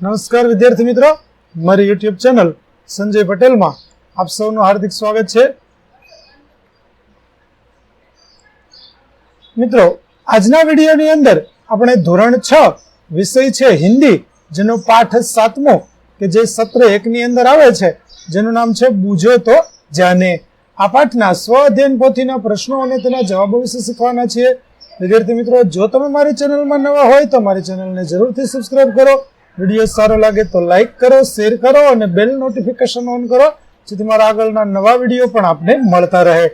નમસ્કાર વિદ્યાર્થી મિત્રો, મારી યુટ્યુબ ચેનલ સંજય પટેલમાં આપ સૌનું હાર્દિક સ્વાગત છે. મિત્રો, આજના વિડીયોની અંદર આપણે ધોરણ 6 વિષય છે હિન્દી, જેનો પાઠ 7મો કે જે સત્ર 1 ની અંદર આવે છે, જેનું નામ છે બૂઝો તો જાને. આ પાઠના સ્વ અધ્યયન પોથીના પ્રશ્નો અને તેના જવાબો વિશે શીખવાના છીએ. વિદ્યાર્થી મિત્રો, જો તમે મારી ચેનલમાં નવા હોય તો મારી ચેનલને જરૂરથી સબસ્ક્રાઇબ કરો. વિડીયો સારો લાગે તો લાઈક કરો, શેર કરો અને બેલ નોટિફિકેશન ઓન કરો, જેથી મારા આગળના નવા વિડીયો પણ આપને મળતા રહે.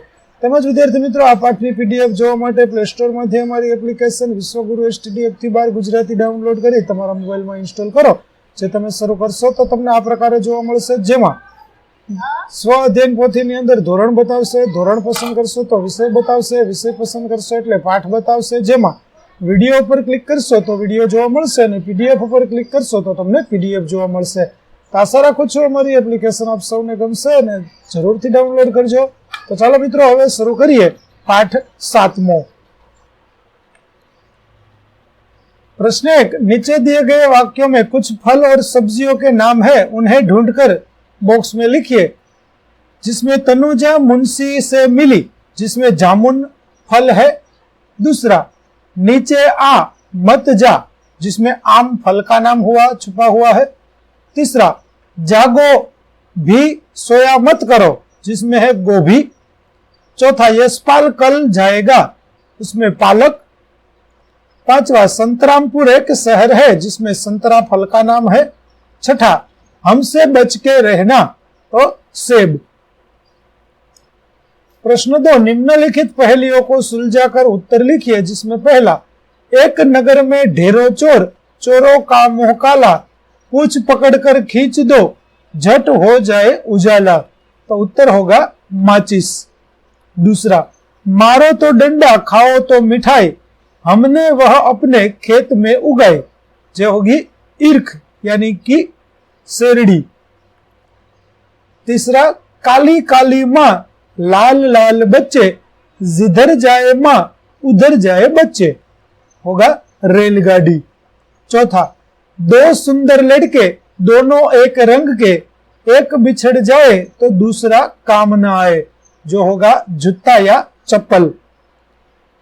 તેમજ વિદ્યાર્થી મિત્રો, આ પાઠની પીડીએફ જોવા માટે પ્લે સ્ટોરમાંથી અમારી એપ્લિકેશન વિશ્વગુરુ STDF થી 12 ગુજરાતી ડાઉનલોડ કરી તમારા મોબાઈલમાં ઇન્સ્ટોલ કરો. જે તમે શરૂ કરશો તો તમને આ પ્રકારે જોવા મળશે, જેમાં સ્વ અધ્યયન પોથીની અંદર ધોરણ બતાવશે, ધોરણ પસંદ કરશો તો વિષય બતાવશે, વિષય પસંદ કરશો એટલે પાઠ બતાવશે, જેમાં વિડીયો પર ક્લિક કરશો તો વિડીયો જોવા મળશે અને પીડીએફ પર ક્લિક કરશો તો તમને પીડીએફ જોવા મળશે. તો આશા રાખું છું અમારી એપ્લિકેશન આપ સૌને ગમશે અને જરૂરથી ડાઉનલોડ કરજો. તો ચાલો મિત્રો, હવે શરૂ કરીએ પાઠ 7મો. प्रश्न 1, नीचे दिए गए वाक्यों में कुछ फल और सब्जियों के नाम है, उन्हें ढूंढकर बॉक्स में लिखिए. जिसमें तनुजा मुंशी से मिली, जिसमें जामुन फल है. दूसरा, नीचे आ मत जा, जिसमें आम फल का नाम हुआ छुपा हुआ है. तीसरा, जागो भी सोया मत करो, जिसमें है गोभी. चौथा, यशपाल कल जाएगा, उसमें पालक. पांचवा, संतरामपुर एक शहर है, जिसमें संतरा फल का नाम है. छठा, हमसे बच के रहना, तो सेब. प्रश्न 2, निम्नलिखित पहेलियों को सुलझाकर उत्तर लिखिए. जिसमें पहला, एक नगर में ढेरों चोर, चोरों का मुंह काला, पूछ पकड़कर खींच दो, झट हो जाए उजाला. तो उत्तर होगा माचिस. दूसरा, मारो तो डंडा, खाओ तो मिठाई, हमने वह अपने खेत में उगाई. जो होगी ईर्ख यानी कि शेरड़ी. तीसरा, काली काली माँ, लाल लाल बच्चे, जिधर जाए माँ उधर जाए बच्चे. होगा रेलगाड़ी. चौथा, दो सुंदर लड़के, दोनों एक रंग के, एक बिछड़ जाए तो दूसरा काम न आए. जो होगा जूता या चप्पल.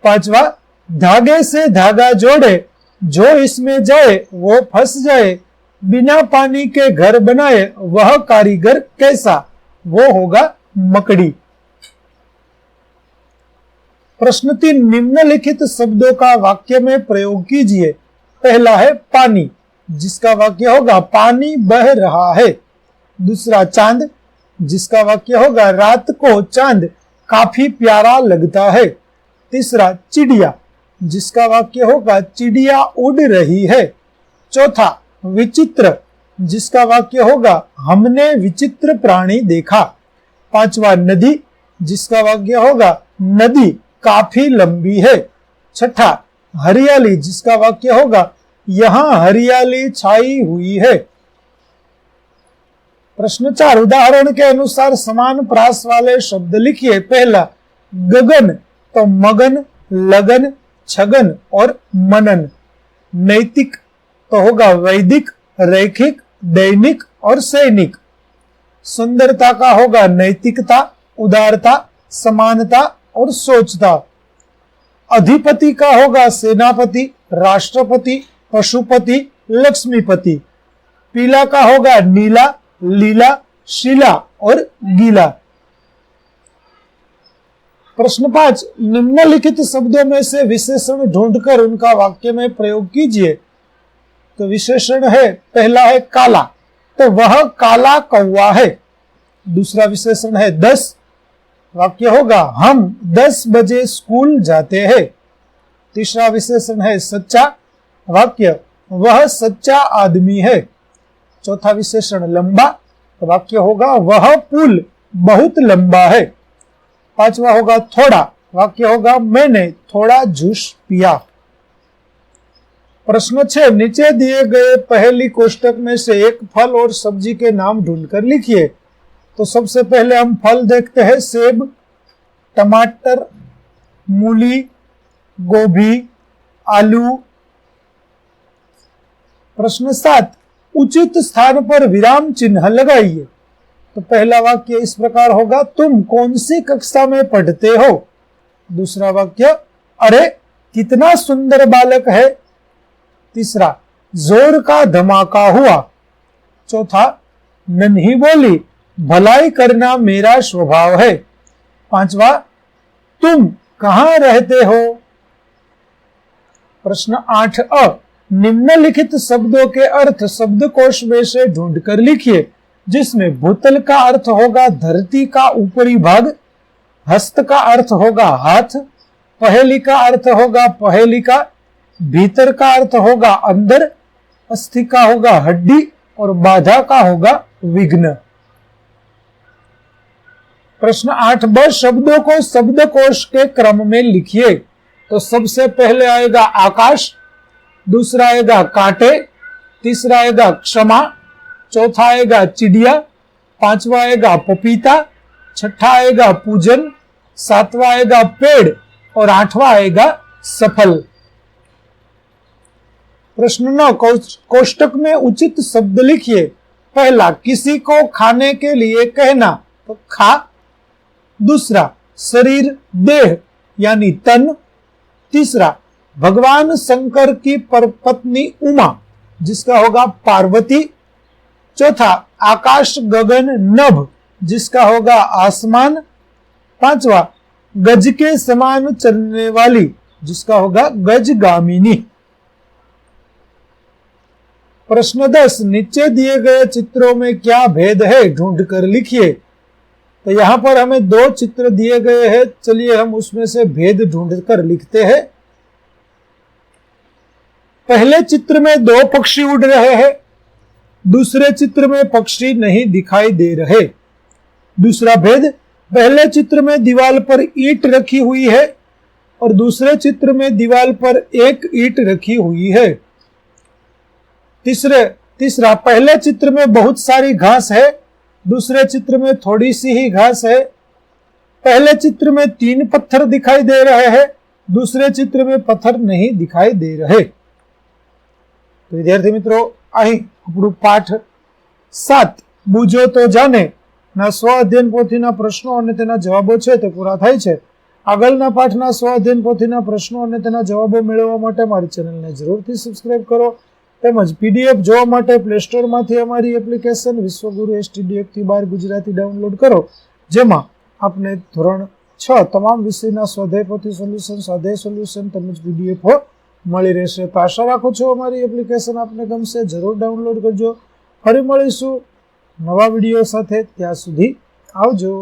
पांचवा, धागे से धागा जोड़े, जो इसमें जाए वो फंस जाए, बिना पानी के घर बनाए वह कारीगर कैसा. वो होगा मकड़ी. प्रश्न 3, निम्नलिखित शब्दों का वाक्य में प्रयोग कीजिए. पहला है पानी, जिसका वाक्य होगा पानी बह रहा है. दूसरा, चांद, जिसका वाक्य होगा रात को चांद काफी प्यारा लगता है. तीसरा, चिड़िया, जिसका वाक्य होगा चिड़िया उड़ रही है. चौथा, विचित्र, जिसका वाक्य होगा हमने विचित्र प्राणी देखा. पांचवा, नदी, जिसका वाक्य होगा नदी काफी लंबी है. छठा, हरियाली, जिसका वाक्य होगा यहाँ हरियाली छाई हुई है. प्रश्न 4, उदाहरण के अनुसार समान प्रास वाले शब्द लिखिए. पहला, गगन, तो मगन, लगन, छगन और मनन. नैतिक, तो होगा वैदिक, रैखिक, दैनिक और सैनिक. सुंदरता का होगा नैतिकता, उदारता, समानता और सोचता. अधिपति का होगा सेनापति, राष्ट्रपति, पशुपति, लक्ष्मीपति. पीला का होगा नीला, लीला, शीला और गीला. प्रश्न 5, निम्नलिखित शब्दों में से विशेषण ढूंढकर उनका वाक्य में प्रयोग कीजिए. तो विशेषण है, पहला है काला, तो वह काला कौवा है. दूसरा विशेषण है 10, वाक्य होगा हम 10 बजे स्कूल जाते हैं. तीसरा विशेषण है सच्चा, वाक्य वह सच्चा आदमी है. चौथा विशेषण लंबा, तो वाक्य होगा वह पुल बहुत लंबा है. पांचवा होगा थोड़ा, वाक्य होगा मैंने थोड़ा जूस पिया. प्रश्न 6, नीचे दिए गए पहली कोष्टक में से एक फल और सब्जी के नाम ढूंढकर लिखिए. तो सबसे पहले हम फल देखते हैं. सेब, टमाटर, मूली, गोभी, आलू. प्रश्न 7, उचित स्थान पर विराम चिन्ह लगाइए। तो पहला वाक्य इस प्रकार होगा, तुम कौन सी कक्षा में पढ़ते हो। दूसरा वाक्य, अरे कितना सुंदर बालक है। तीसरा, जोर का धमाका हुआ। चौथा, नन्ही बोली, भलाई करना मेरा स्वभाव है। पांचवा, तुम कहां रहते हो। प्रश्न 8अ, निम्नलिखित शब्दों के अर्थ शब्दकोश में से ढूंढकर लिखिए, जिसमें भूतल का अर्थ होगा धरती का ऊपरी भाग, हस्त का अर्थ होगा हाथ, पहेली का अर्थ होगा पहेलिका, भीतर का अर्थ होगा अंदर, अस्थि का होगा हड्डी और बाधा का होगा विघ्न। प्रश्न 8ब, शब्दों को शब्दकोश के क्रम में लिखिए। तो सबसे पहले आएगा आकाश, दूसरा आएगा कांटे, तीसरा आएगा क्षमा, चौथा आएगा चिड़िया, पांचवा आएगा पपीता, छठा आएगा पूजन, सातवां आएगा पेड़ और आठवां आएगा सफल। प्रश्न 9, कोष्टक में उचित शब्द लिखिए। पहला, किसी को खाने के लिए कहना, तो खा। दूसरा, शरीर देह यानी तन। तीसरा, भगवान शंकर की पत्नी उमा, जिसका होगा पार्वती। चौथा, आकाश गगन नभ, जिसका होगा आसमान। पांचवा, गज के समान चलने वाली, जिसका होगा गजगामिनी। प्रश्न 10, नीचे दिए गए चित्रों में क्या भेद है, ढूंढकर लिखिए। तो यहां पर हमें 2 चित्र दिए गए हैं, चलिए हम उसमें से भेद ढूंढकर लिखते हैं। पहले चित्र में 2 पक्षी उड़ रहे हैं, दूसरे चित्र में पक्षी नहीं दिखाई दे रहे। दूसरा भेद, पहले चित्र में दीवार पर ईंट रखी हुई है और दूसरे चित्र में दीवार पर एक ईंट रखी हुई है। तीसरा, पहले चित्र में बहुत सारी घास है, दूसरे चित्र में थोड़ी सी ही घास है। पहले चित्र में 3 पत्थर दिखाई दे रहे हैं, दूसरे चित्र में पत्थर नहीं दिखाई दे रहे। तो विद्यार्थी मित्रों, અહીં આપણું પાઠ 7 બુજો તો જાને ના સ્વ અધ્યયન પોથીના પ્રશ્નો અને તેના જવાબો છે તે પૂરા થાય છે। આગળના પાઠના સ્વ અધ્યયન પોથીના પ્રશ્નો અને તેના જવાબો મેળવવા માટે મારી ચેનલને જરૂરથી સબસ્ક્રાઇબ કરો, તેમજ પીડીએફ જોવા માટે પ્લે સ્ટોરમાંથી અમારી એપ્લિકેશન વિશ્વગુરુ STD 1-12 ગુજરાતી ડાઉનલોડ કરો, જેમાં આપને ધોરણ 6 તમામ વિષયના સ્વાધ્યાય પોથી સોલ્યુશન, સ્વાધ્યાય સોલ્યુશન તેમજ પીડીએફ મળી રહેશે। તો આશા રાખું છું અમારી એપ્લિકેશન આપને ગમશે, જરૂર ડાઉનલોડ કરજો। ફરી મળીશું નવા વિડીયો સાથે, ત્યાં સુધી આવજો।